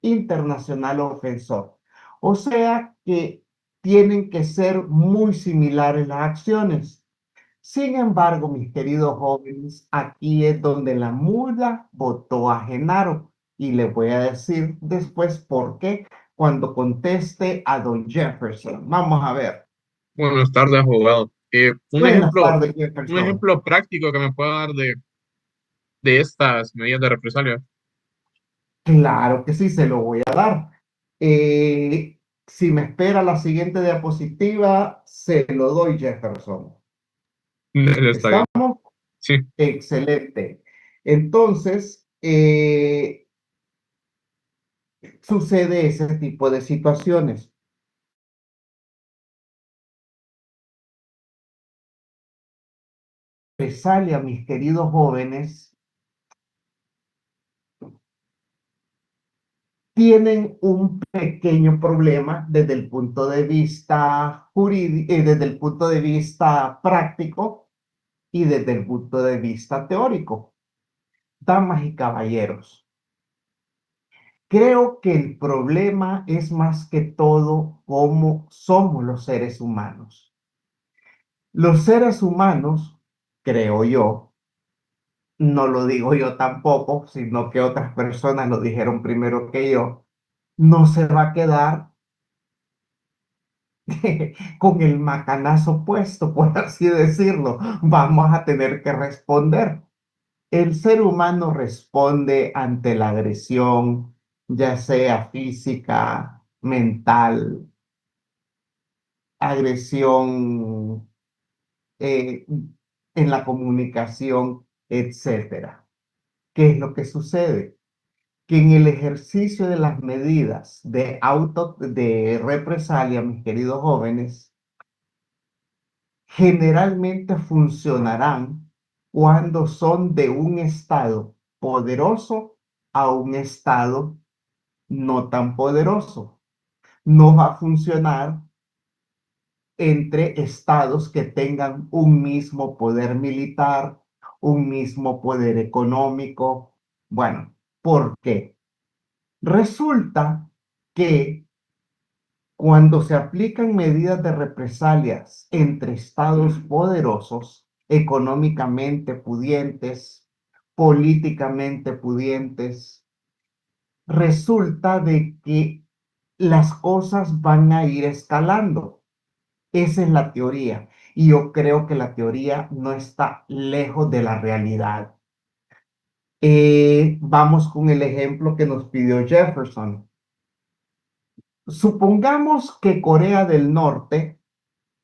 internacional ofensor. O sea que tienen que ser muy similares las acciones. Sin embargo, mis queridos jóvenes, aquí es donde la mula votó a Genaro. Y les voy a decir después por qué cuando conteste a don Jefferson. Vamos a ver. Buenas tardes, abogado. Buenas tardes, Un Jefferson. ejemplo práctico que me pueda dar de estas medidas de represalia. Claro que sí, se lo voy a dar. Si me espera la siguiente diapositiva, se lo doy, Jefferson. Está bien. ¿Estamos? Sí. Excelente. Entonces, sucede ese tipo de situaciones. Represalia, mis queridos jóvenes, tienen un pequeño problema desde el punto de vista jurídico, desde el punto de vista práctico y desde el punto de vista teórico. Damas y caballeros, creo que el problema es más que todo cómo somos los seres humanos. Los seres humanos, creo yo, no lo digo yo tampoco, sino que otras personas lo dijeron primero que yo, no se va a quedar con el macanazo puesto, por así decirlo. Vamos a tener que responder. El ser humano responde ante la agresión, ya sea física, mental, agresión eh, en la comunicación, etcétera. ¿Qué es lo que sucede? Que en el ejercicio de las medidas de represalia, mis queridos jóvenes, generalmente funcionarán cuando son de un estado poderoso a un estado no tan poderoso. No va a funcionar entre estados que tengan un mismo poder militar, un mismo poder económico. Bueno, ¿por qué? Resulta que cuando se aplican medidas de represalias entre estados poderosos, económicamente pudientes, políticamente pudientes, resulta de que las cosas van a ir escalando. Esa es la teoría. Y yo creo que la teoría no está lejos de la realidad. Vamos con el ejemplo que nos pidió Jefferson. Supongamos que Corea del Norte,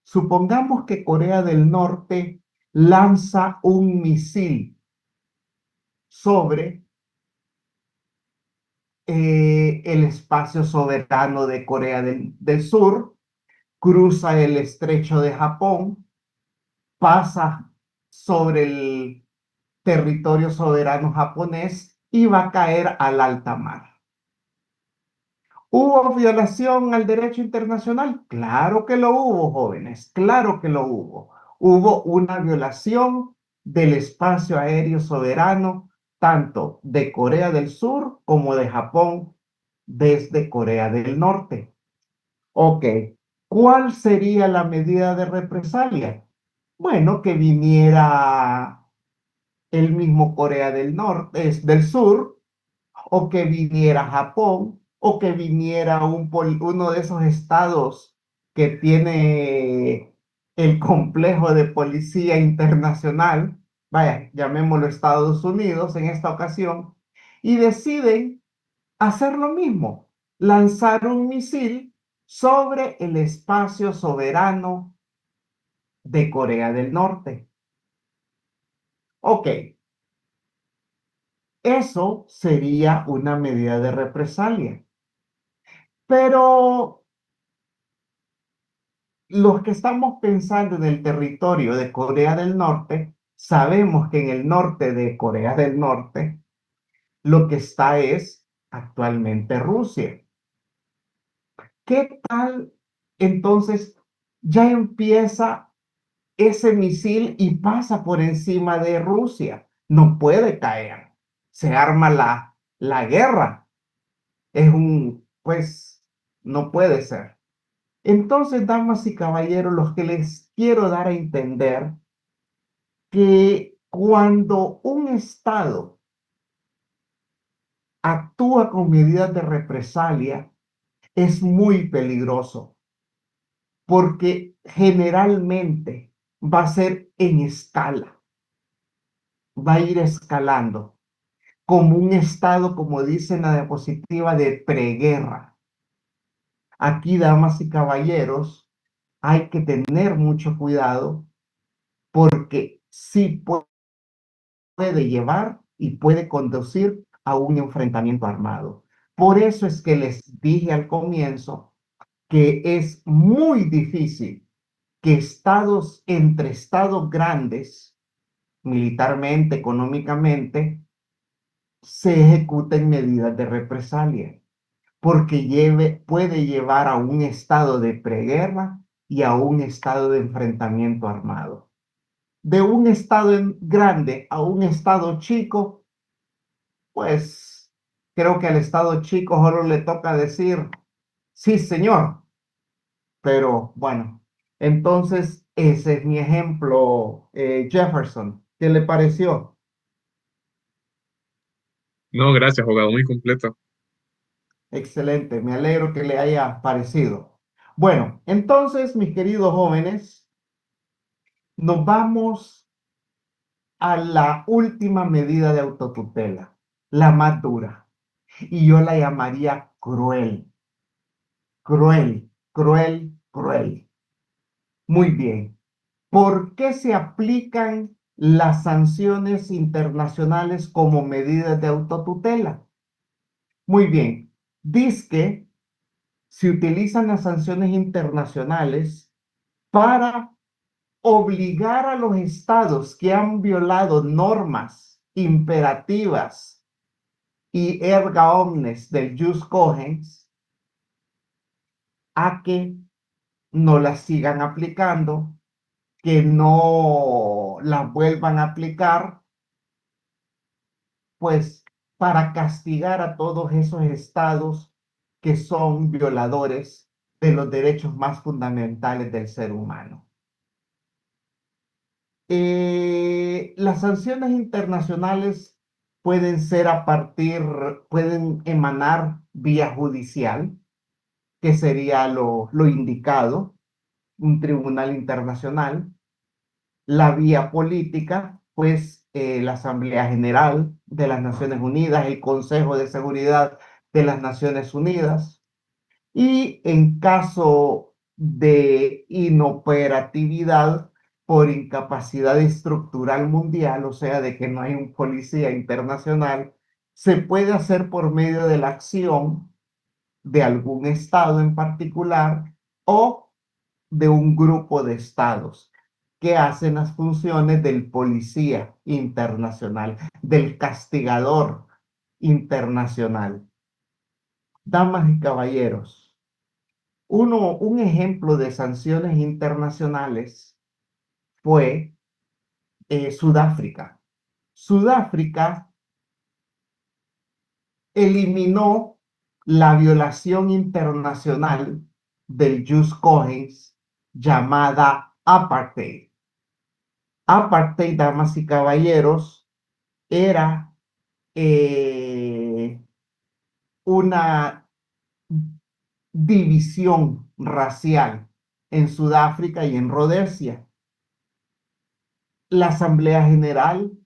supongamos que Corea del Norte lanza un misil sobre el espacio soberano de Corea del Sur, cruza el estrecho de Japón, pasa sobre el territorio soberano japonés y va a caer al alta mar. ¿Hubo violación al derecho internacional? Claro que lo hubo, jóvenes, claro que lo hubo. Hubo una violación del espacio aéreo soberano, tanto de Corea del Sur como de Japón, desde Corea del Norte. Ok, ¿cuál sería la medida de represalia? Bueno, que viniera el mismo Corea del Norte, del Sur, o que viniera Japón, o que viniera uno de esos estados que tiene el complejo de policía internacional, vaya, llamémoslo Estados Unidos en esta ocasión, y deciden hacer lo mismo, lanzar un misil sobre el espacio soberano de Corea del Norte. Ok, eso sería una medida de represalia. Pero los que estamos pensando en el territorio de Corea del Norte, sabemos que en el norte de Corea del Norte lo que está es actualmente Rusia. ¿Qué tal entonces ya empieza ese misil y pasa por encima de Rusia? No puede caer. Se arma la guerra. pues, no puede ser. Entonces, damas y caballeros, los que les quiero dar a entender que cuando un Estado actúa con medidas de represalia, es muy peligroso, porque generalmente va a ser en escala, va a ir escalando, como un Estado, como dice en la diapositiva, de preguerra. Aquí, damas y caballeros, hay que tener mucho cuidado porque sí puede llevar y puede conducir a un enfrentamiento armado. Por eso es que les dije al comienzo que es muy difícil que entre estados grandes, militarmente, económicamente, se ejecuten medidas de represalia, porque puede llevar a un estado de preguerra y a un estado de enfrentamiento armado. De un estado grande a un estado chico, pues creo que al estado chico solo le toca decir, sí, señor, pero bueno, entonces ese es mi ejemplo, Jefferson. ¿Qué le pareció? No, gracias, abogado, muy completo. Excelente, me alegro que le haya parecido. Bueno, entonces, mis queridos jóvenes, nos vamos a la última medida de autotutela, la más dura, y yo la llamaría cruel, cruel, cruel, cruel. Muy bien. ¿Por qué se aplican las sanciones internacionales como medidas de autotutela? Muy bien. Dice que se utilizan las sanciones internacionales para obligar a los estados que han violado normas imperativas y erga omnes del jus cogens a que no las sigan aplicando, que no las vuelvan a aplicar, pues para castigar a todos esos estados que son violadores de los derechos más fundamentales del ser humano. Las sanciones internacionales pueden emanar vía judicial, que sería lo indicado, un tribunal internacional. La vía política, pues la Asamblea General de las Naciones Unidas, el Consejo de Seguridad de las Naciones Unidas, y en caso de inoperatividad por incapacidad estructural mundial, o sea, de que no hay un policía internacional, se puede hacer por medio de la acción de algún estado en particular o de un grupo de estados que hacen las funciones del policía internacional, del castigador internacional. Damas y caballeros, un ejemplo de sanciones internacionales fue Sudáfrica. Sudáfrica eliminó la violación internacional del jus cogens llamada apartheid. Apartheid, damas y caballeros, era eh, una división racial en Sudáfrica y en Rodesia. La Asamblea General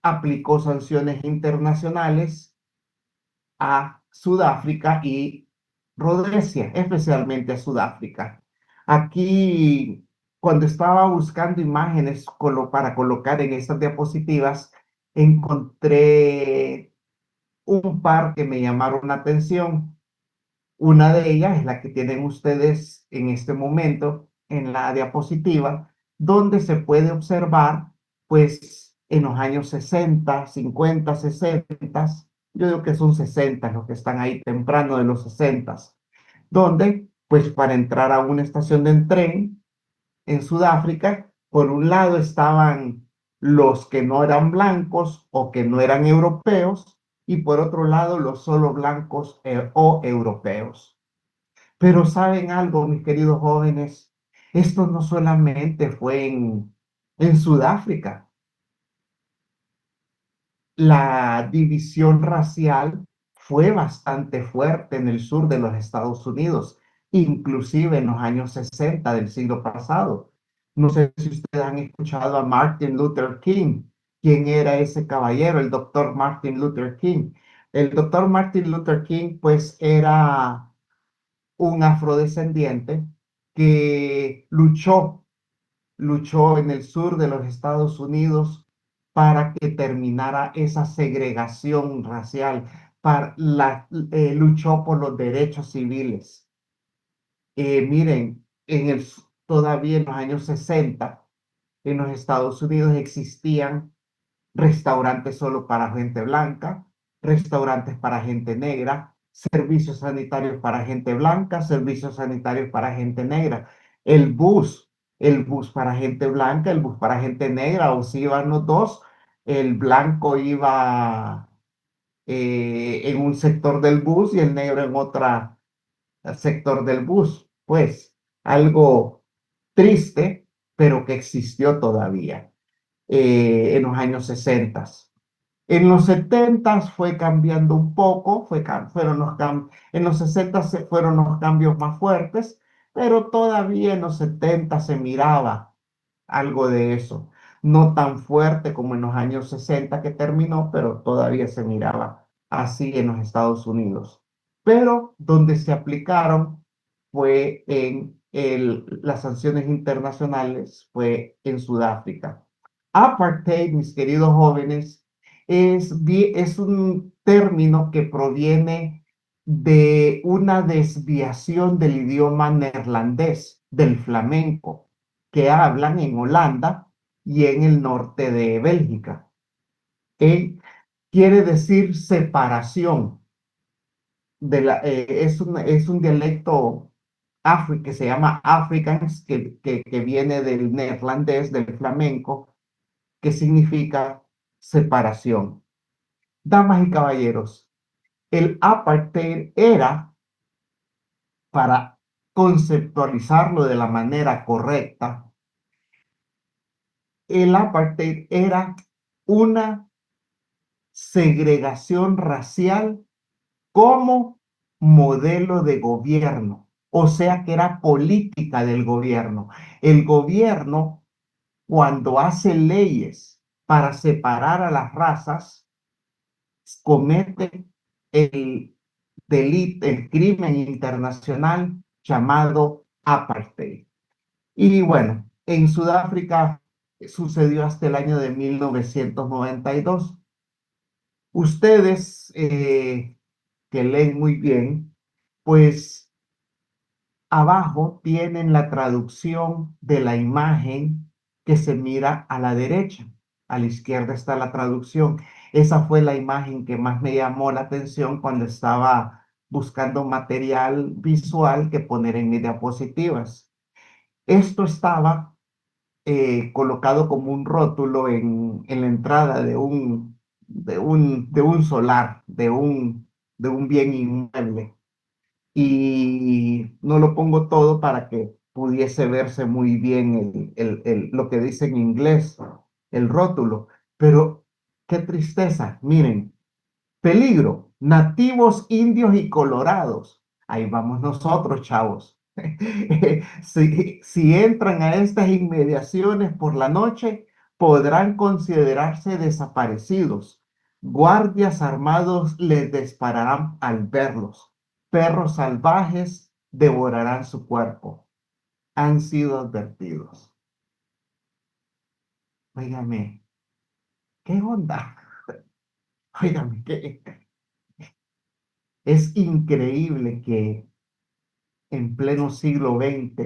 aplicó sanciones internacionales a Sudáfrica y Rodesia, especialmente a Sudáfrica. Aquí, cuando estaba buscando imágenes para colocar en estas diapositivas, encontré un par que me llamaron la atención. Una de ellas es la que tienen ustedes en este momento en la diapositiva, donde se puede observar, pues, en los años 60, 50, 60, yo digo que son 60 los que están ahí temprano de los 60, donde, pues, para entrar a una estación de tren en Sudáfrica, por un lado estaban los que no eran blancos o que no eran europeos, y por otro lado los solo blancos o europeos. Pero ¿saben algo, mis queridos jóvenes? Esto no solamente fue en Sudáfrica. La división racial fue bastante fuerte en el sur de los Estados Unidos, inclusive en los años 60 del siglo pasado. No sé si ustedes han escuchado a Martin Luther King. ¿Quién era ese caballero? El doctor Martin Luther King. El doctor Martin Luther King, pues, era un afrodescendiente que luchó en el sur de los Estados Unidos para que terminara esa segregación racial, luchó por los derechos civiles. Miren, todavía en los años 60 en los Estados Unidos existían restaurantes solo para gente blanca, restaurantes para gente negra, servicios sanitarios para gente blanca, servicios sanitarios para gente negra. El bus, el bus para gente blanca, el bus para gente negra, o si iban los dos, el blanco iba en un sector del bus y el negro en otro sector del bus. Pues algo triste, pero que existió todavía en los años 60. En los 70 fue cambiando un poco, en los 60 fueron los cambios más fuertes, pero todavía en los 70 se miraba algo de eso. No tan fuerte como en los años 60 que terminó, pero todavía se miraba así en los Estados Unidos. Pero donde se aplicaron fue las sanciones internacionales, fue en Sudáfrica. Apartheid, mis queridos jóvenes, es un término que proviene de una desviación del idioma neerlandés, del flamenco, que hablan en Holanda y en el norte de Bélgica. Quiere decir separación. Es un dialecto que se llama Afrikaans, que viene del neerlandés, del flamenco, que significa separación. Damas y caballeros, el apartheid era, para conceptualizarlo de la manera correcta, el apartheid era una segregación racial como modelo de gobierno, o sea que era política del gobierno. El gobierno, cuando hace leyes para separar a las razas, comete el delito, el crimen internacional llamado apartheid. Y bueno, en Sudáfrica sucedió hasta el año de 1992. Ustedes que leen muy bien, pues abajo tienen la traducción de la imagen que se mira a la derecha. A la izquierda está la traducción. Esa fue la imagen que más me llamó la atención cuando estaba buscando material visual que poner en mis diapositivas. Esto estaba colocado como un rótulo en la entrada de un solar, de un bien inmueble. Y no lo pongo todo para que pudiese verse muy bien lo que dice en inglés, el rótulo. Pero qué tristeza, miren, peligro, nativos indios y colorados. Ahí vamos nosotros, chavos. Si entran a estas inmediaciones por la noche, podrán considerarse desaparecidos. Guardias armados les dispararán al verlos. Perros salvajes devorarán su cuerpo. Han sido advertidos. Óigame, ¿qué onda? Óigame, es increíble que en pleno siglo XX,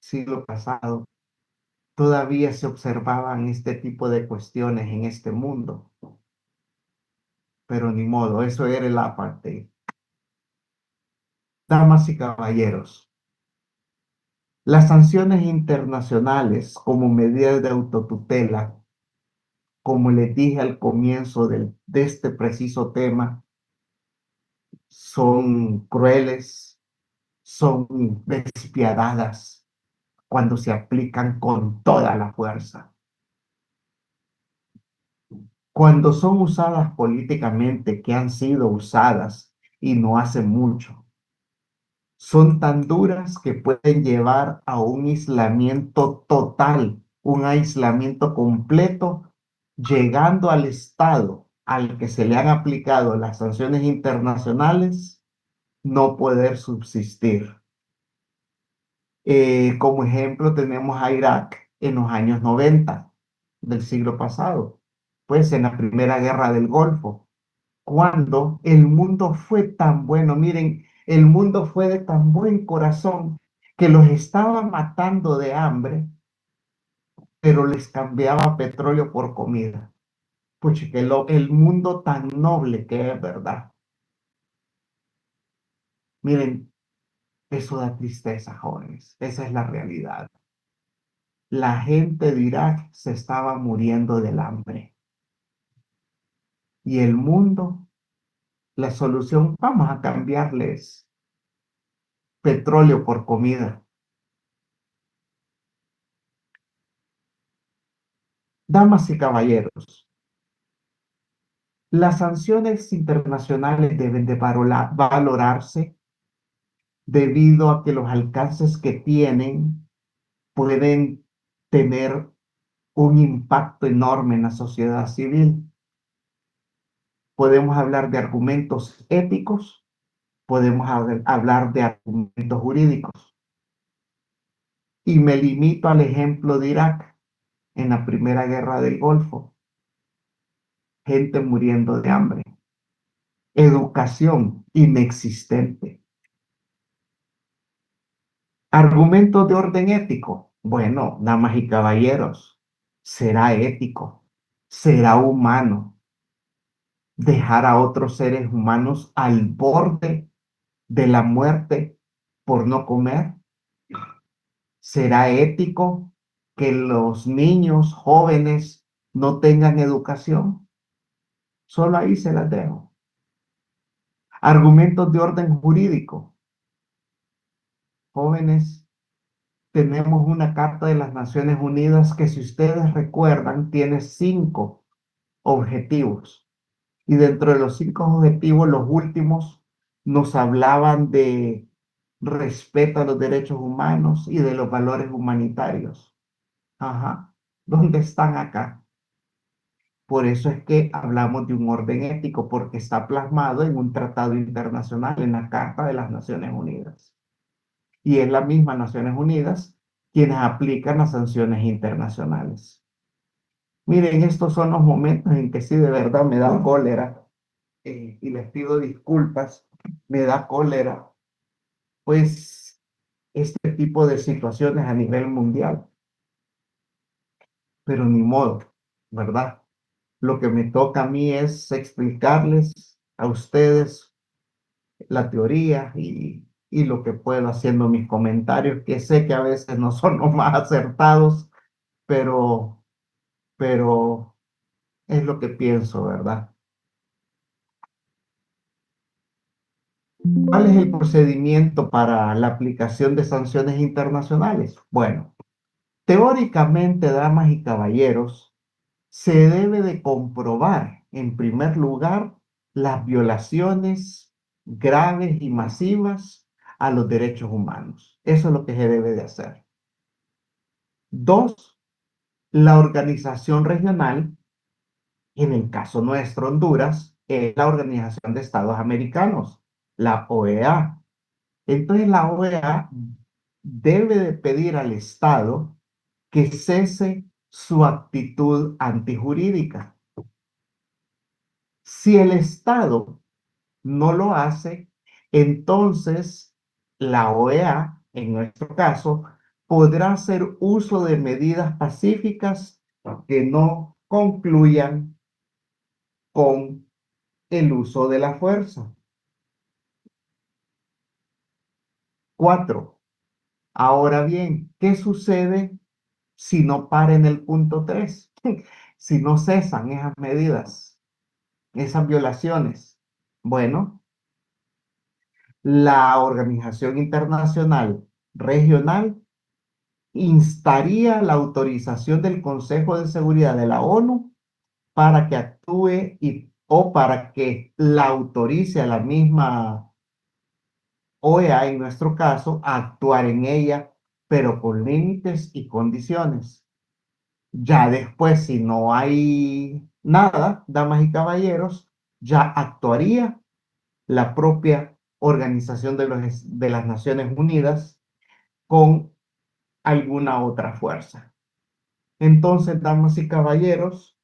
siglo pasado, todavía se observaban este tipo de cuestiones en este mundo. Pero ni modo, eso era el apartheid. Damas y caballeros, las sanciones internacionales como medida de autotutela como les dije al comienzo de este preciso tema, son crueles, son despiadadas cuando se aplican con toda la fuerza. Cuando son usadas políticamente, que han sido usadas y no hace mucho, son tan duras que pueden llevar a un aislamiento total, un aislamiento completo, llegando al estado al que se le han aplicado las sanciones internacionales, no poder subsistir. Como ejemplo tenemos a Irak en los años 90 del siglo pasado, pues en la Primera Guerra del Golfo, cuando el mundo fue tan bueno, miren, el mundo fue de tan buen corazón que los estaba matando de hambre, pero les cambiaba petróleo por comida. Pucha, el mundo tan noble que es, ¿verdad? Miren, eso da tristeza, jóvenes. Esa es la realidad. La gente de Irak se estaba muriendo del hambre. Y el mundo, la solución, vamos a cambiarles petróleo por comida. Damas y caballeros, las sanciones internacionales deben de valorarse debido a que los alcances que tienen pueden tener un impacto enorme en la sociedad civil. Podemos hablar de argumentos éticos, podemos hablar de argumentos jurídicos. Y me limito al ejemplo de Irak en la Primera Guerra del Golfo, gente muriendo de hambre, educación inexistente. Argumentos de orden ético. Bueno, damas y caballeros, será ético, será humano dejar a otros seres humanos al borde de la muerte por no comer. ¿Será ético que los niños jóvenes no tengan educación? Solo ahí se las dejo. Argumentos de orden jurídico. Jóvenes, tenemos una Carta de las Naciones Unidas que, si ustedes recuerdan, tiene 5 objetivos. Y dentro de los 5 objetivos, los últimos nos hablaban de respeto a los derechos humanos y de los valores humanitarios. Ajá. ¿Dónde están acá? Por eso es que hablamos de un orden ético, porque está plasmado en un tratado internacional, en la Carta de las Naciones Unidas. Y es la misma Naciones Unidas quienes aplican las sanciones internacionales. Miren, estos son los momentos en que sí de verdad me da cólera, y les pido disculpas, me da cólera, pues este tipo de situaciones a nivel mundial, pero ni modo, ¿verdad? Lo que me toca a mí es explicarles a ustedes la teoría y lo que puedo haciendo mis comentarios, que sé que a veces no son los más acertados, pero, pero es lo que pienso, ¿verdad? ¿Cuál es el procedimiento para la aplicación de sanciones internacionales? Bueno, teóricamente, damas y caballeros, se debe de comprobar, en primer lugar, las violaciones graves y masivas a los derechos humanos. Eso es lo que se debe de hacer. Dos, la organización regional, en el caso nuestro, Honduras, es la Organización de Estados Americanos, la OEA. Entonces la OEA debe de pedir al Estado que cese su actitud antijurídica. Si el Estado no lo hace, entonces la OEA, en nuestro caso, podrá hacer uso de medidas pacíficas que no concluyan con el uso de la fuerza. 4. Ahora bien, ¿qué sucede si no para en el punto 3? si no cesan esas medidas, esas violaciones? Bueno, la Organización Internacional Regional instaría la autorización del Consejo de Seguridad de la ONU para que actúe o para que la autorice a la misma OEA, en nuestro caso, a actuar en ella, pero con límites y condiciones. Ya después, si no hay nada, damas y caballeros, ya actuaría la propia Organización de las Naciones Unidas con alguna otra fuerza. Entonces, damas y caballeros,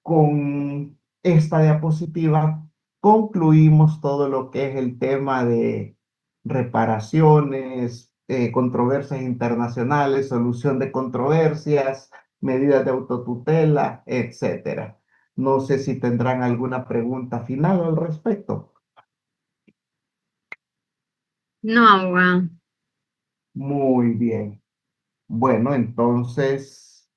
con esta diapositiva concluimos todo lo que es el tema de reparaciones, controversias internacionales, solución de controversias, medidas de autotutela, etcétera. No sé si tendrán alguna pregunta final al respecto. No, abogado. Muy bien. Bueno, entonces,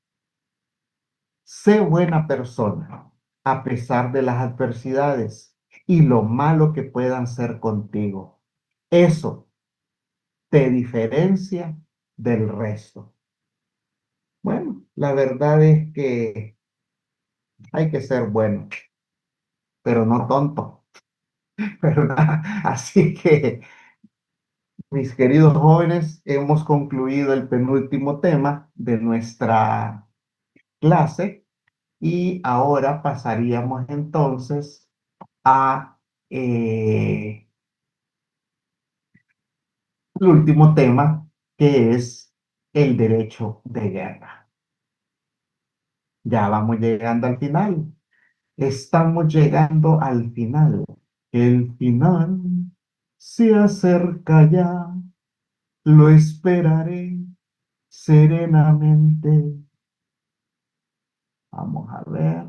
sé buena persona a pesar de las adversidades y lo malo que puedan ser contigo. Eso te diferencia del resto. Bueno, la verdad es que hay que ser bueno, pero no tonto, ¿verdad? Así que, mis queridos jóvenes, hemos concluido el penúltimo tema de nuestra clase y ahora pasaríamos entonces a el último tema, que es el derecho de guerra. Ya vamos llegando al final. Estamos llegando al final. El final se acerca ya. Lo esperaré serenamente. Vamos a ver.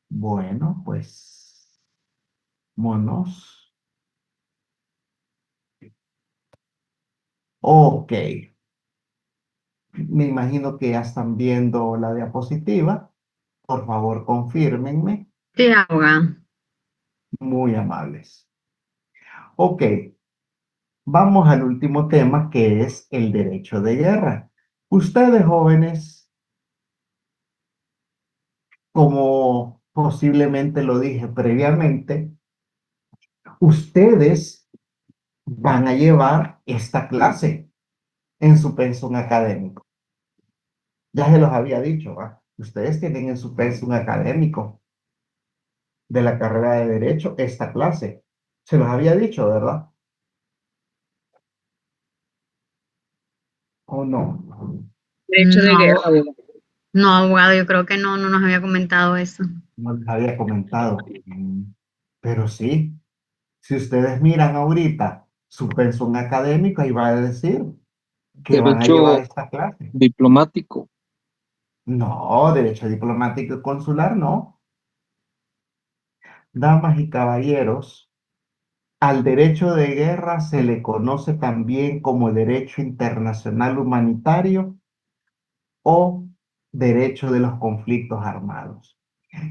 Bueno, pues, monos. Ok. Me imagino que ya están viendo la diapositiva. Por favor, confírmenme. Sí, abogado. Muy amables. Ok, vamos al último tema, que es el derecho de guerra. Ustedes jóvenes, como posiblemente lo dije previamente, ustedes van a llevar esta clase en su pensum académico. Ya se los había dicho, ¿va? Ustedes tienen en su pensum académico de la carrera de Derecho esta clase. Se los había dicho, ¿verdad? ¿O no? Derecho de No, guerra, abogado. no, abogado, yo creo que no nos había comentado eso. No les había comentado. Pero sí. Si ustedes miran ahorita su pensum académico, ahí va a decir que van a llevar Derecho esta clase. diplomático. No, derecho diplomático y consular, no. Damas y caballeros, al derecho de guerra se le conoce también como derecho internacional humanitario o derecho de los conflictos armados.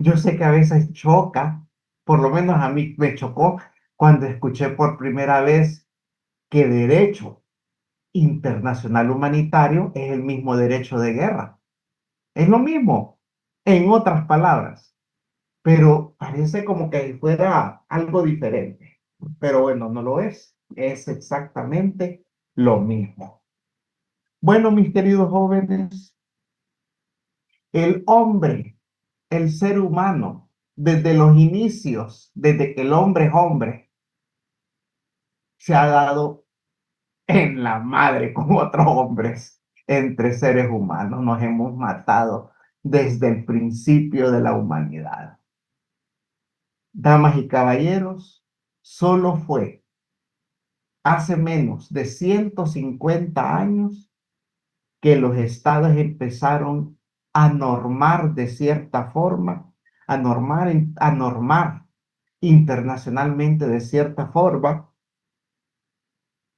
Yo sé que a veces choca, por lo menos a mí me chocó cuando escuché por primera vez que derecho internacional humanitario es el mismo derecho de guerra. Es lo mismo, en otras palabras, pero parece como que fuera algo diferente. Pero bueno, no lo es. Es exactamente lo mismo. Bueno, mis queridos jóvenes, el hombre, el ser humano, desde los inicios, desde que el hombre es hombre, se ha dado en la madre con otros hombres. Entre seres humanos nos hemos matado desde el principio de la humanidad. Damas y caballeros, solo fue hace menos de 150 años que los estados empezaron a normar de cierta forma, a normar internacionalmente de cierta forma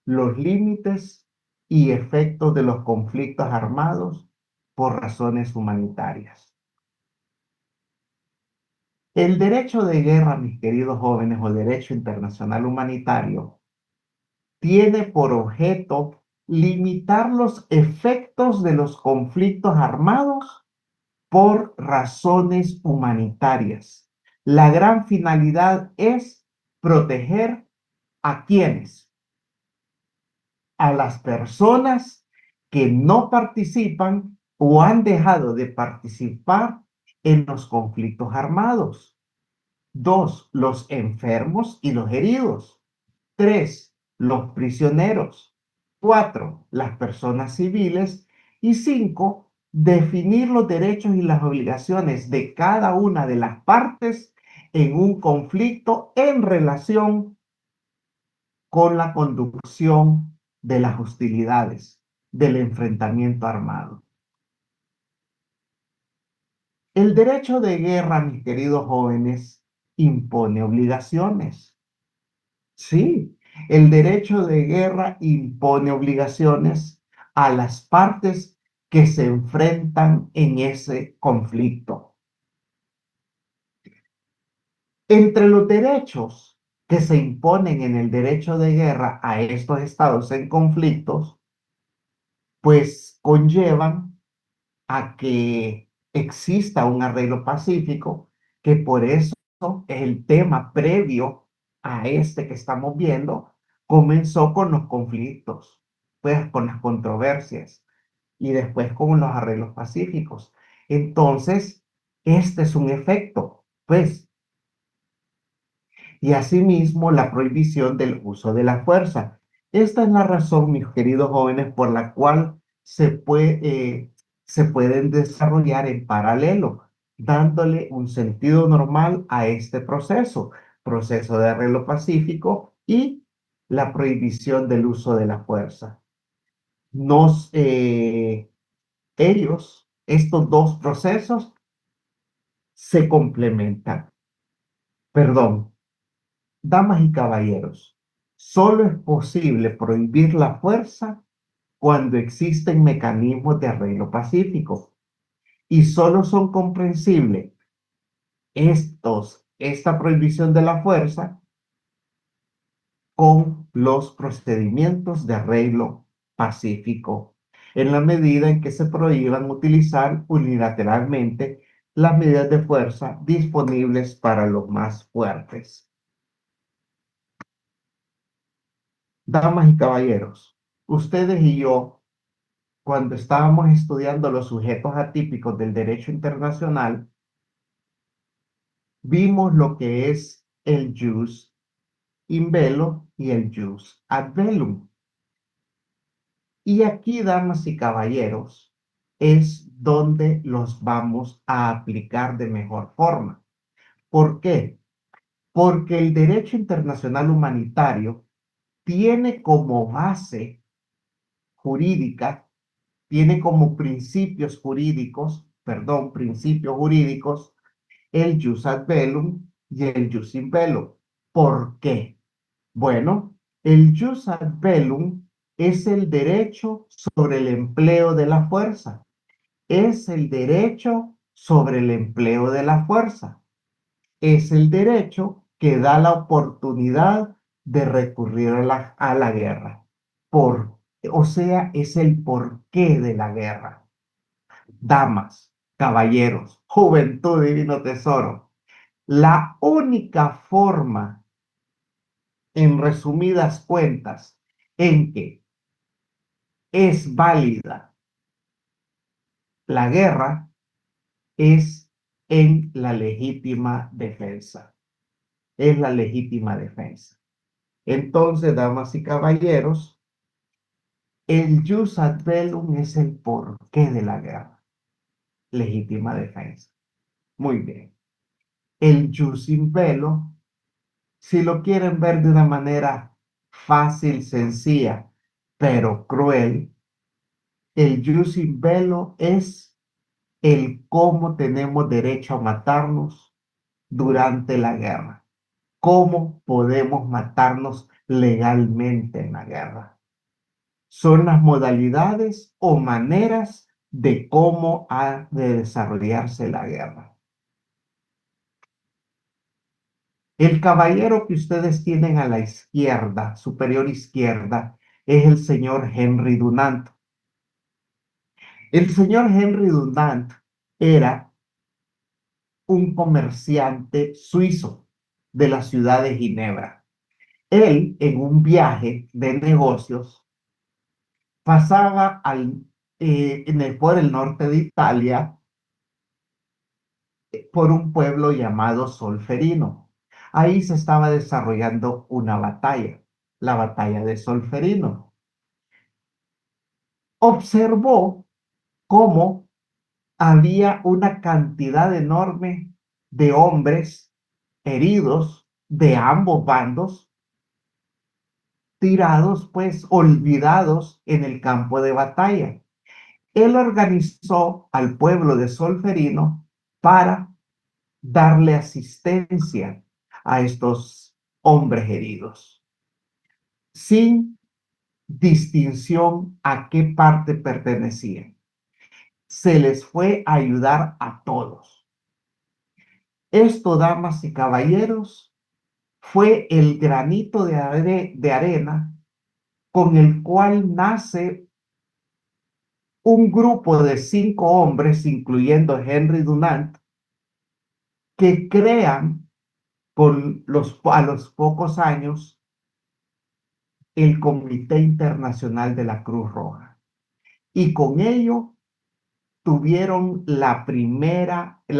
los límites y efectos de los conflictos armados por razones humanitarias. El derecho de guerra, mis queridos jóvenes, o derecho internacional humanitario, tiene por objeto limitar los efectos de los conflictos armados por razones humanitarias. La gran finalidad es proteger a quienes, a las personas que no participan o han dejado de participar en los conflictos armados. 2, los enfermos y los heridos. 3, los prisioneros. 4, las personas civiles. Y 5, definir los derechos y las obligaciones de cada una de las partes en un conflicto en relación con la conducción de las hostilidades, del enfrentamiento armado. El derecho de guerra, mis queridos jóvenes, impone obligaciones. Sí, el derecho de guerra impone obligaciones a las partes que se enfrentan en ese conflicto. Entre los derechos que se imponen en el derecho de guerra a estos estados en conflictos, pues conllevan a que exista un arreglo pacífico, que por eso es el tema previo a este que estamos viendo, comenzó con los conflictos, pues con las controversias y después con los arreglos pacíficos. Entonces, este es un efecto, pues, y asimismo la prohibición del uso de la fuerza. Esta es la razón, mis queridos jóvenes, por la cual se pueden desarrollar en paralelo, dándole un sentido normal a este proceso, proceso de arreglo pacífico y la prohibición del uso de la fuerza. Estos dos procesos se complementan. Perdón. Damas y caballeros, solo es posible prohibir la fuerza cuando existen mecanismos de arreglo pacífico y solo son comprensibles esta prohibición de la fuerza con los procedimientos de arreglo pacífico, en la medida en que se prohíban utilizar unilateralmente las medidas de fuerza disponibles para los más fuertes. Damas y caballeros, ustedes y yo, cuando estábamos estudiando los sujetos atípicos del derecho internacional, vimos lo que es el jus in bello y el jus ad bellum. Y aquí, damas y caballeros, es donde los vamos a aplicar de mejor forma. ¿Por qué? Porque el derecho internacional humanitario tiene como base jurídica, tiene como principios jurídicos, el jus ad bellum y el jus in bello. ¿Por qué? Bueno, el jus ad bellum es el derecho sobre el empleo de la fuerza. Es el derecho sobre el empleo de la fuerza. Es el derecho que da la oportunidad de recurrir a la guerra. O sea, es el porqué de la guerra. Damas, caballeros, juventud, divino tesoro. La única forma, en resumidas cuentas, en que es válida la guerra es en la legítima defensa. Es la legítima defensa. Entonces, damas y caballeros, el jus ad bellum es el porqué de la guerra. Legítima defensa. Muy bien. El jus in bello, si lo quieren ver de una manera fácil, sencilla, pero cruel, el jus in bello es el cómo tenemos derecho a matarnos durante la guerra. ¿Cómo podemos matarnos legalmente en la guerra? Son las modalidades o maneras de cómo ha de desarrollarse la guerra. El caballero que ustedes tienen a la izquierda, superior izquierda, es el señor Henry Dunant. El señor Henry Dunant era un comerciante suizo de la ciudad de Ginebra. Él, en un viaje de negocios, pasaba por el norte de Italia, por un pueblo llamado Solferino. Ahí se estaba desarrollando una batalla, la batalla de Solferino. Observó cómo había una cantidad enorme de hombres heridos de ambos bandos, tirados, pues, olvidados en el campo de batalla. Él organizó al pueblo de Solferino para darle asistencia a estos hombres heridos, sin distinción a qué parte pertenecían. Se les fue a ayudar a todos. Esto, damas y caballeros, fue el granito de arena con el cual nace un grupo de 5 hombres, incluyendo Henry Dunant, que crean a los pocos años el Comité Internacional de la Cruz Roja. Y con ello tuvieron la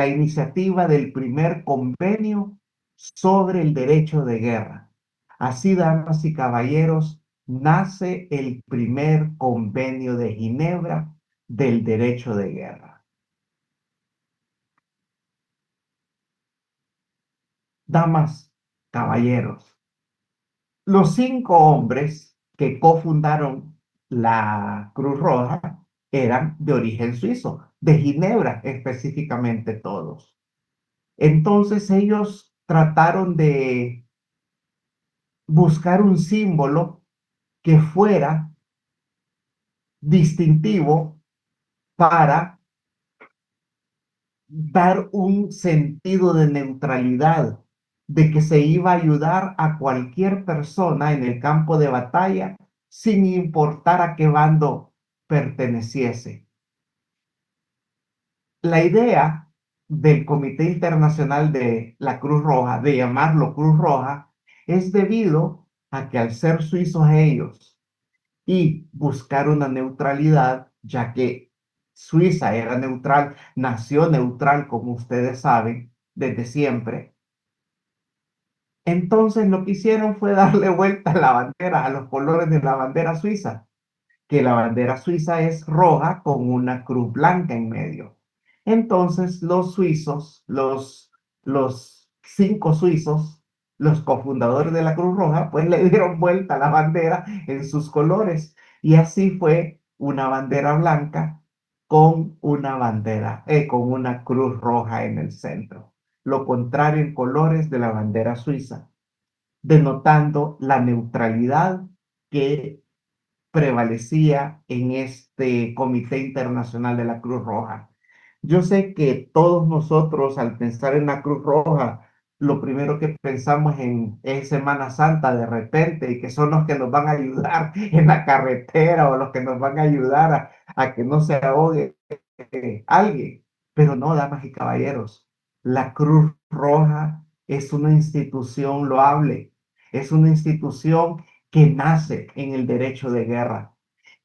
iniciativa del primer convenio sobre el derecho de guerra. Así, damas y caballeros, nace el primer convenio de Ginebra del derecho de guerra. Damas, caballeros, los 5 hombres que cofundaron la Cruz Roja eran de origen suizo, de Ginebra específicamente todos. Entonces ellos trataron de buscar un símbolo que fuera distintivo para dar un sentido de neutralidad, de que se iba a ayudar a cualquier persona en el campo de batalla sin importar a qué bando perteneciese. La idea del Comité Internacional de la Cruz Roja, de llamarlo Cruz Roja, es debido a que al ser suizos ellos y buscar una neutralidad, ya que Suiza era neutral, nació neutral, como ustedes saben, desde siempre. Entonces lo que hicieron fue darle vuelta a la bandera, a los colores de la bandera suiza, que la bandera suiza es roja con una cruz blanca en medio. Entonces los suizos, los 5 suizos, los cofundadores de la Cruz Roja, pues le dieron vuelta a la bandera en sus colores. Y así fue una bandera blanca con una cruz roja en el centro. Lo contrario en colores de la bandera suiza, denotando la neutralidad que prevalecía en este Comité Internacional de la Cruz Roja. Yo sé que todos nosotros al pensar en la Cruz Roja, lo primero que pensamos es Semana Santa de repente y que son los que nos van a ayudar en la carretera o los que nos van a ayudar a que no se ahogue alguien. Pero no, damas y caballeros, la Cruz Roja es una institución loable, es una institución que nace en el derecho de guerra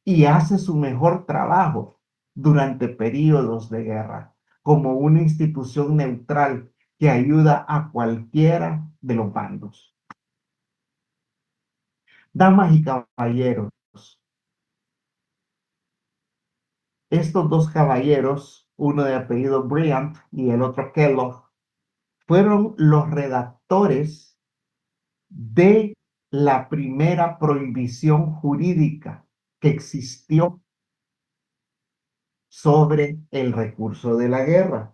y hace su mejor trabajo durante periodos de guerra, como una institución neutral que ayuda a cualquiera de los bandos. Damas y caballeros, estos 2 caballeros, uno de apellido Bryant y el otro Kellogg, fueron los redactores de la primera prohibición jurídica que existió sobre el recurso de la guerra.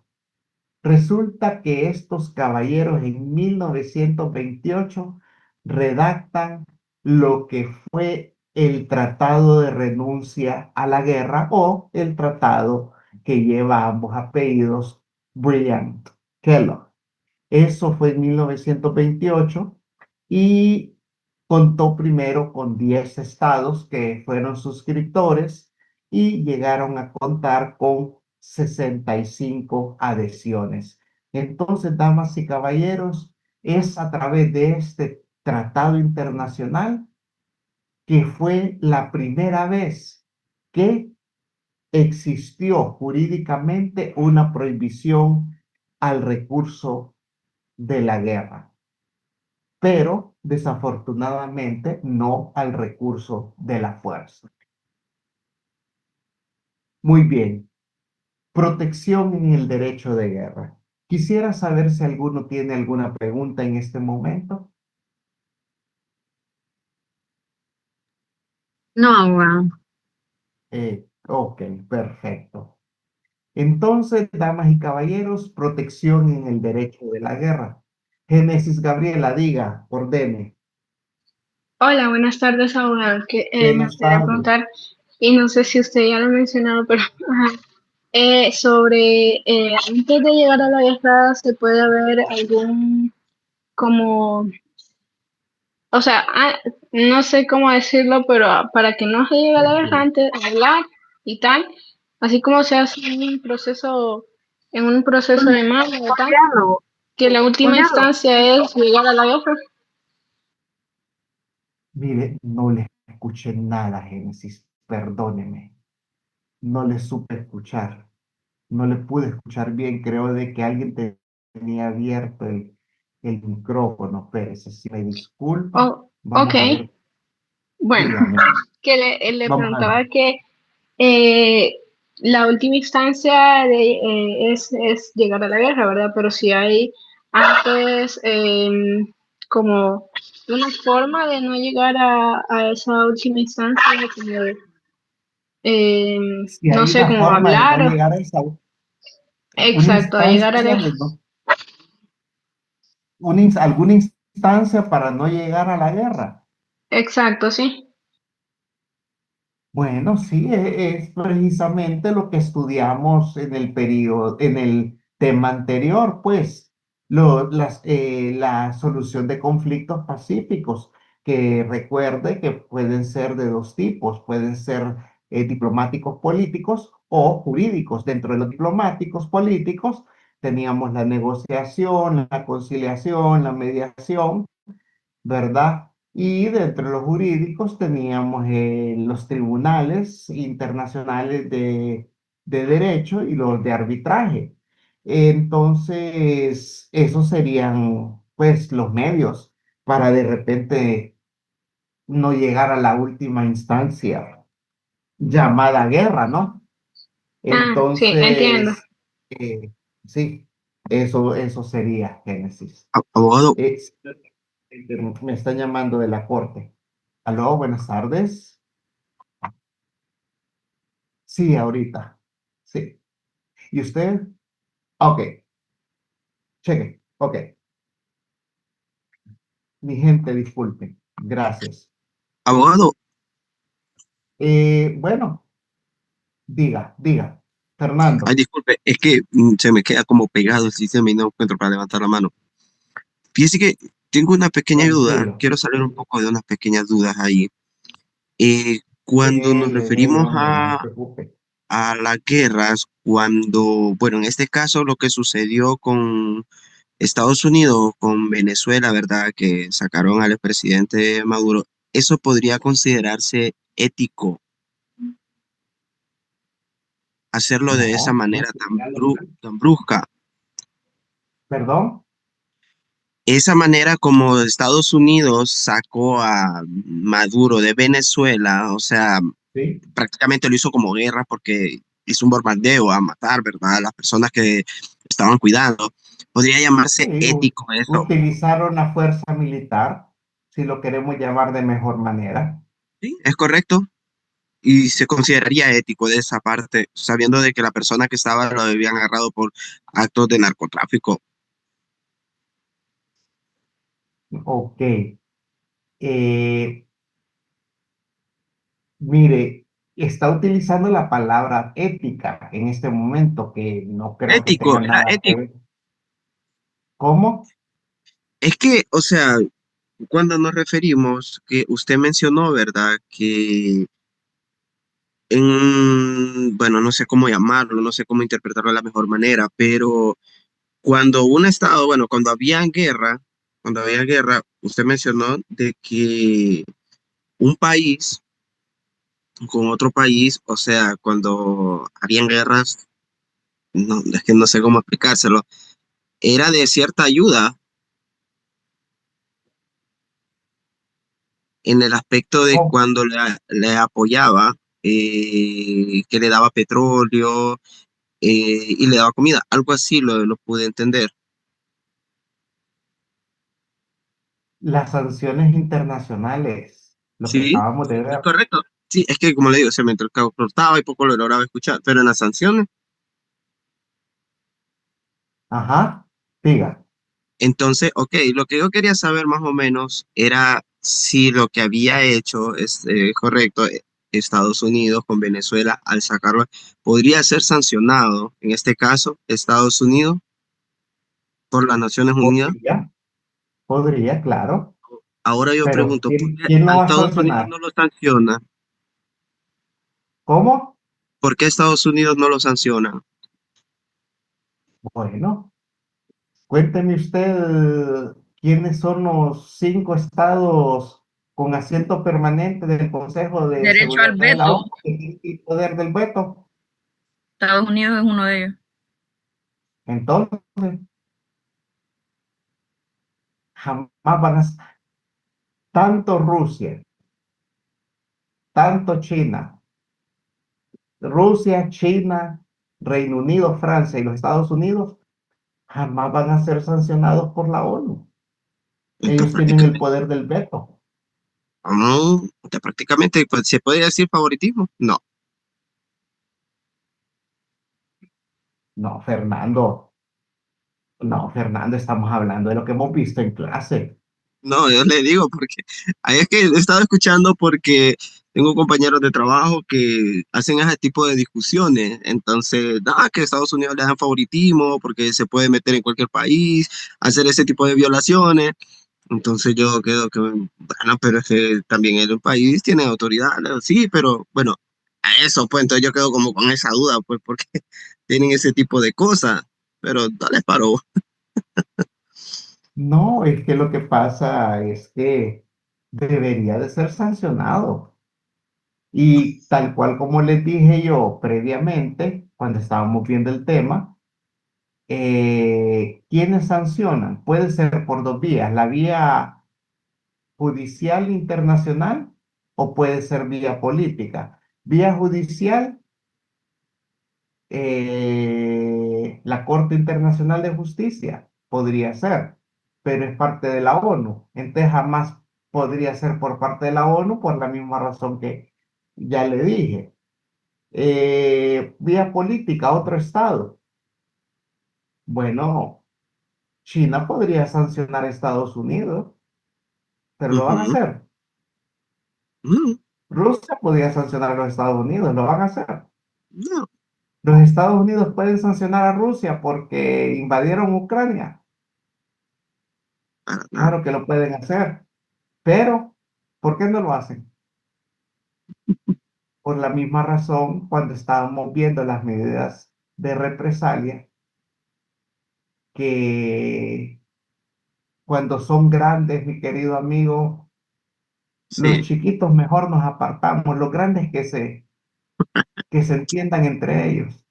Resulta que estos caballeros en 1928 redactan lo que fue el tratado de renuncia a la guerra o el tratado que lleva ambos apellidos, Brillant-Kellogg. Eso fue en 1928 y contó primero con 10 estados que fueron suscriptores y llegaron a contar con 65 adhesiones. Entonces, damas y caballeros, es a través de este tratado internacional que fue la primera vez que existió jurídicamente una prohibición al recurso de la guerra, pero desafortunadamente no al recurso de la fuerza. Muy bien, protección en el derecho de guerra. Quisiera saber si alguno tiene alguna pregunta en este momento. No, abogado. Ok, perfecto. Entonces, damas y caballeros, protección en el derecho de la guerra. Génesis Gabriela, diga, ordene. Hola, buenas tardes, abogado. Me Buenas gustaría tardes. preguntar, y no sé si usted ya lo ha mencionado, pero ajá, antes de llegar a la guerra, ¿se puede haber algún como, o sea, no sé cómo decirlo, pero para que no se llegue a la guerra, Ok. antes de hablar y tal, así como se hace en un proceso de mano y tal, Diálogo, que la un última diálogo. instancia es llegar a la guerra? Mire, no le escuché nada, Génesis, perdóneme. No le supe escuchar. No le pude escuchar bien. Creo de que alguien tenía abierto el micrófono. Espérese, si me disculpa. Oh, ok, Vamos a ver, bueno, dígame. que le Vamos a ver. preguntaba que Eh, la última instancia es llegar a la guerra, ¿verdad? Pero si hay antes como una forma de no llegar a esa última instancia, como Si no hay sé, una cómo forma de no hablar, llegar a una exacto, a llegar a la instancia alguna instancia para no llegar a la guerra. exacto, sí. Bueno, sí, es precisamente lo que estudiamos en el periodo, en el tema anterior, pues, la solución de conflictos pacíficos, que recuerde que pueden ser de dos tipos, pueden ser diplomáticos políticos o jurídicos. Dentro de los diplomáticos políticos teníamos la negociación, la conciliación, la mediación, ¿verdad? Y dentro de los jurídicos teníamos los tribunales internacionales de derecho y los de arbitraje. Entonces, esos serían, pues, los medios para de repente no llegar a la última instancia llamada guerra, ¿no? Ah, sí, entiendo. Entonces, sí, eso sería Génesis. Abogado, Es- Me están llamando de la corte. Aló, buenas tardes. Sí, ahorita. Sí. ¿Y usted? Ok, cheque. Ok. Mi gente, disculpe. Gracias. abogado, Bueno, diga. ay, Fernando, disculpe, es que se me queda como pegado el sistema y no encuentro para levantar la mano. Fíjese que tengo una pequeña duda, tranquilo. quiero saber un poco de unas pequeñas dudas ahí. Cuando nos Dele, referimos hombre, no se preocupe. a las guerras, cuando, bueno, en este caso lo que sucedió con Estados Unidos, con Venezuela, ¿verdad? Que sacaron al expresidente Maduro, ¿eso podría considerarse ético, hacerlo de esa No, no manera sería legal. tan brusca? ¿Perdón? Esa manera como Estados Unidos sacó a Maduro de Venezuela, o sea, Sí. prácticamente lo hizo como guerra porque hizo un bombardeo a matar, ¿verdad? A las personas que estaban cuidando. Podría llamarse Sí, ético eso. utilizaron la fuerza militar, si lo queremos llamar de mejor manera. Sí, es correcto. Y se consideraría ético de esa parte, sabiendo de que la persona que estaba lo habían agarrado por actos de narcotráfico. Ok. Eh, Mire, está utilizando la palabra ética en este momento, que no creo que Ético, tenga era nada que ético. ver. ¿Cómo? Es que, o sea, cuando nos referimos, que usted mencionó, ¿verdad? Que bueno, no sé cómo llamarlo, no sé cómo interpretarlo de la mejor manera, pero cuando un estado, bueno, cuando había guerra, usted mencionó de que un país con otro país, o sea, cuando habían guerras, no, es que no sé cómo explicárselo, era de cierta ayuda en el aspecto de Oh, cuando le apoyaba, que le daba petróleo, y le daba comida, algo así lo pude entender. las sanciones internacionales, lo que Sí, acabamos de es ver. correcto. Sí, es que como le digo, se me cortaba y poco lo lograba escuchar, pero en las sanciones, Ajá, diga. entonces, ok, lo que yo quería saber más o menos era si lo que había hecho es correcto, Estados Unidos con Venezuela al sacarlo, podría ser sancionado, en este caso, Estados Unidos por las Naciones Unidas. Podría, podría, claro, Ahora yo pero pregunto, ¿por qué ¿quién a lo va a Estados Unidos sancionar? no lo sanciona? ¿Cómo? ¿Por qué Estados Unidos no lo sanciona? Bueno, cuénteme usted quiénes son los 5 estados con asiento permanente del Consejo de Derecho al Seguridad de la veto. ONU que tienen el poder del veto. Estados Unidos es uno de ellos. Entonces, jamás van a, tanto Rusia, tanto Rusia, China, Reino Unido, Francia y los Estados Unidos jamás van a ser sancionados por la ONU. Esto Ellos tienen el prácticamente, poder del veto. esto prácticamente pues, se puede decir favoritismo. No, No, Fernando, no, Fernando, estamos hablando de lo que hemos visto en clase. no, yo le digo porque ahí es que he estado escuchando porque tengo compañeros de trabajo que hacen ese tipo de discusiones. Entonces, que Estados Unidos le dan favoritismo porque se puede meter en cualquier país, hacer ese tipo de violaciones. Entonces yo quedo que, bueno, pero es que también en un país tiene autoridad, ¿no? Sí, pero bueno, a eso, pues entonces yo quedo como con esa duda, pues porque tienen ese tipo de cosas, pero no les paro. No, es que lo que pasa es que debería de ser sancionado. Y tal cual como les dije yo previamente, cuando estábamos viendo el tema, ¿quiénes sancionan? Puede ser por dos vías, la vía judicial internacional o puede ser vía política. Vía judicial, la Corte Internacional de Justicia podría ser, pero es parte de la ONU. Entonces jamás podría ser por parte de la ONU por la misma razón que ya le dije. Vía política, otro estado. Bueno, China podría sancionar a Estados Unidos, pero lo van a Ujú, hacer. ujú, Rusia podría sancionar a los Estados Unidos, lo van a hacer. no, Los Estados Unidos pueden sancionar a Rusia porque invadieron Ucrania. para nada. Claro que lo pueden hacer, pero ¿por qué no lo hacen? Por la misma razón, cuando estábamos viendo las medidas de represalia, que cuando son grandes, mi querido amigo, los Sí, chiquitos mejor nos apartamos, los grandes que se entiendan entre ellos.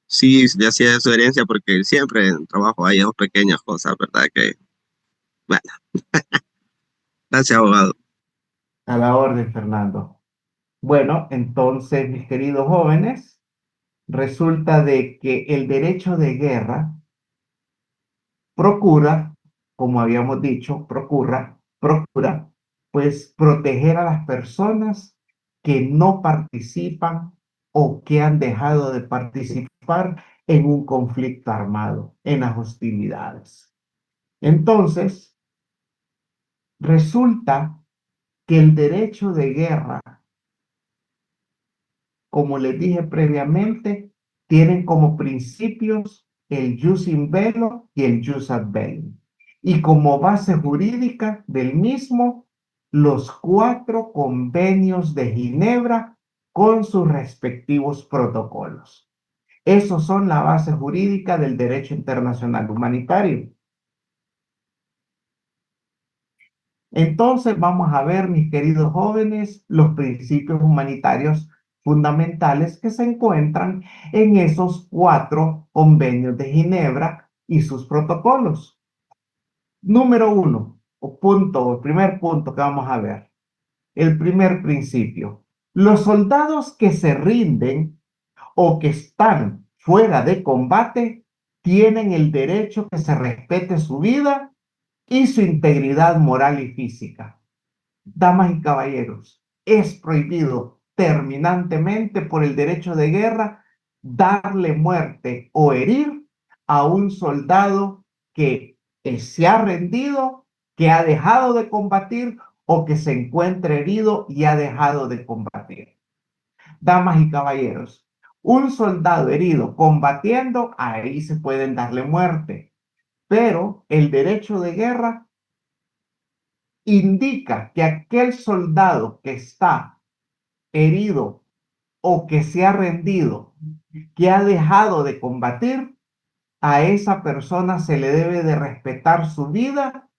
sí, ya hacía su herencia porque siempre en trabajo hay esas pequeñas cosas, ¿verdad? Que, bueno, gracias, abogado. A la orden, Fernando. Bueno, entonces, mis queridos jóvenes, resulta de que el derecho de guerra procura, como habíamos dicho, procura, pues proteger a las personas que no participan o que han dejado de participar en un conflicto armado, en las hostilidades. Entonces, resulta que el derecho de guerra como les dije previamente, tienen como principios el jus in bello y el jus ad bellum. Y como base jurídica del mismo, los 4 convenios de Ginebra con sus respectivos protocolos. Esos son la base jurídica del derecho internacional humanitario. Entonces vamos a ver, mis queridos jóvenes, los principios humanitarios fundamentales que se encuentran en esos 4 convenios de Ginebra y sus protocolos. Número 1, el primer punto que vamos a ver, el primer principio. Los soldados que se rinden o que están fuera de combate tienen el derecho que se respete su vida y su integridad moral y física. Damas y caballeros, es prohibido terminantemente por el derecho de guerra darle muerte o herir a un soldado que se ha rendido, que ha dejado de combatir o que se encuentra herido y ha dejado de combatir. Damas y caballeros, un soldado herido combatiendo, ahí se pueden darle muerte, pero el derecho de guerra indica que aquel soldado que está herido o que se ha rendido, que ha dejado de combatir, a esa persona se le debe de respetar su vida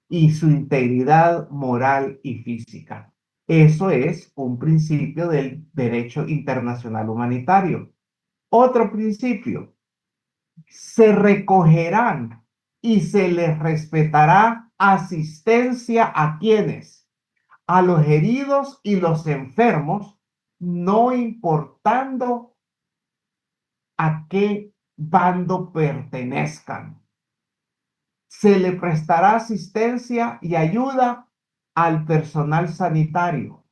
y su integridad moral y física. Eso es un principio del derecho internacional humanitario. Otro principio, se recogerán y se les respetará asistencia a quienes, a los heridos y los enfermos, no importando a qué bando pertenezcan. Se le prestará asistencia y ayuda al personal sanitario.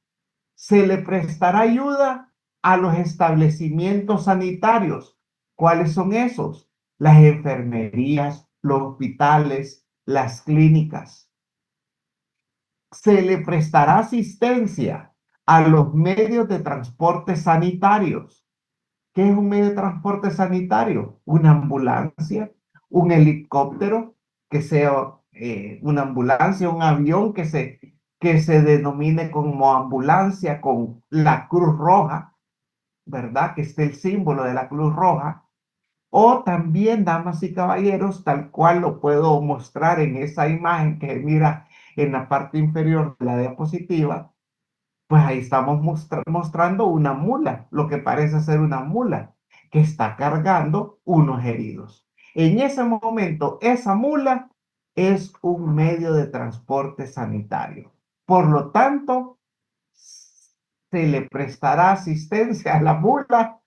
Se le prestará ayuda a los establecimientos sanitarios. ¿Cuáles son esos? Las enfermerías, los hospitales, las clínicas. Se le prestará asistencia a los medios de transporte sanitarios. ¿Qué es un medio de transporte sanitario? Una ambulancia, un helicóptero, que sea una ambulancia, un avión que se denomine como ambulancia con la Cruz Roja, ¿verdad? Que esté el símbolo de la Cruz Roja. O también, damas y caballeros, tal cual lo puedo mostrar en esa imagen que mira en la parte inferior de la diapositiva, pues ahí estamos mostrando una mula, lo que parece ser una mula, que está cargando unos heridos. En ese momento, esa mula es un medio de transporte sanitario. Por lo tanto, se le prestará asistencia a la mula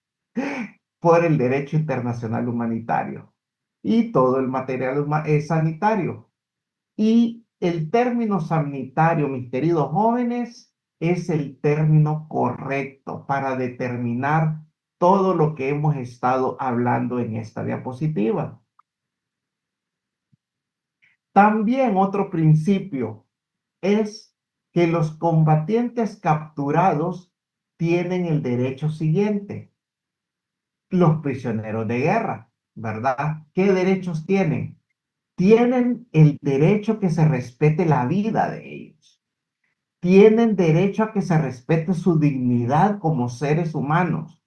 por el derecho internacional humanitario y todo el material es sanitario. Y el término sanitario, mis queridos jóvenes, es el término correcto para determinar todo lo que hemos estado hablando en esta diapositiva. También otro principio es que los combatientes capturados tienen el derecho siguiente. Los prisioneros de guerra, ¿verdad? ¿Qué derechos tienen? Tienen el derecho que se respete la vida de ellos. Tienen derecho a que se respete su dignidad como seres humanos,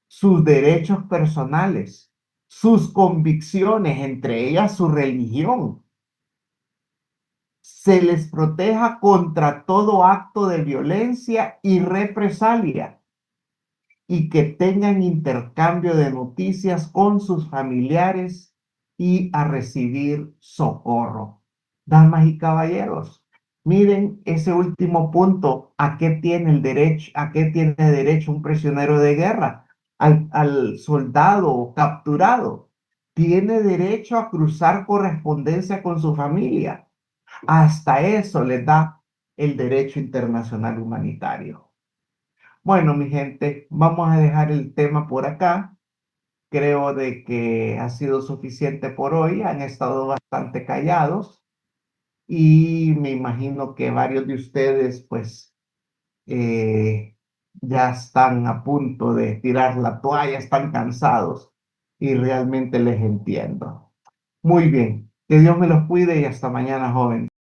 sus derechos personales, sus convicciones, entre ellas su religión. Se les proteja contra todo acto de violencia y represalia y que tengan intercambio de noticias con sus familiares y a recibir socorro. Damas y caballeros, miren ese último punto, ¿a qué tiene el derecho, a qué tiene derecho un prisionero de guerra? Al soldado capturado. Tiene derecho a cruzar correspondencia con su familia. Hasta eso les da el derecho internacional humanitario. Bueno, mi gente, vamos a dejar el tema por acá. Creo de que ha sido suficiente por hoy. Han estado bastante callados y me imagino que varios de ustedes, pues, ya están a punto de tirar la toalla, están cansados y realmente les entiendo. Muy bien, que Dios me los cuide y hasta mañana, joven.